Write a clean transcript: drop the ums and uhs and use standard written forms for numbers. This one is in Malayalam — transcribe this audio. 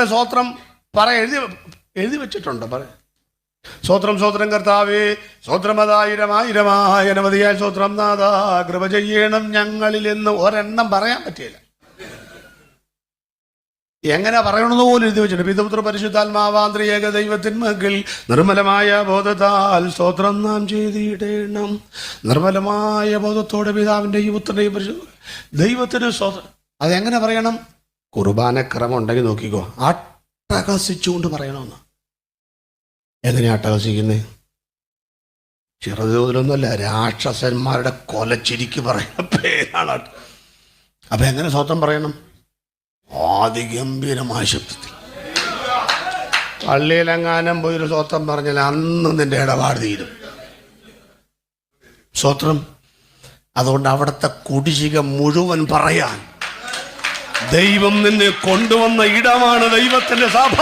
സ്വോത്രം എഴുതി വെച്ചിട്ടുണ്ട്. സ്വോത്രം സ്വോത്രം കർത്താവേ, സ്വോത്രമതായിരമായിരമായ അനവധിയായ സ്വോത്രം നാഥാ, കൃപ ചെയ്യണം ഞങ്ങളിൽ എന്ന് ഒരെണ്ണം പറയാൻ പറ്റിയില്ല. എങ്ങനെ പറയണമെന്ന് പോലും എഴുതി വെച്ചിട്ടുണ്ട്. പിതൃപുത്ര പരിശുദ്ധാത്മാവാന്ത്രിയേക ദൈവത്തിന്മകൾ നിർമ്മലമായ ബോധത്താൽ സ്തോത്രം നാം ചെയ്തിടണം. നിർമ്മലമായ ബോധത്തോടെ പിതാവിൻ്റെയും പുത്രൻ്റെയും ദൈവത്തിന് സ്തോത്രം. അതെങ്ങനെ പറയണം? കുർബാനക്രമം ഉണ്ടെങ്കിൽ നോക്കിക്കോ, അട്ടഹസിച്ചുകൊണ്ട് പറയണമെന്ന്. എങ്ങനെയാ അട്ടഹസിക്കുന്നത്? ചെറുതോതിലൊന്നുമല്ല, രാക്ഷസന്മാരുടെ കൊലച്ചിരിക്ക് പറയുന്ന പേരാണ്. അപ്പൊ എങ്ങനെ സ്തോത്രം പറയണം? ആദിഗംഭീരമായ ശബ്ദത്തിൽ. പള്ളിയിലെങ്ങാനും പോയൊരു സ്തോത്രം പറഞ്ഞാൽ അന്ന് നിന്റെ ഇടപാട് തീരും. സ്തോത്രം. അതുകൊണ്ട് അവിടുത്തെ കുടിശ്ശിക മുഴുവൻ പറയാൻ ദൈവം നിന്നെ കൊണ്ടുവന്ന ഇടമാണ് ദൈവത്തിന്റെ സഭ.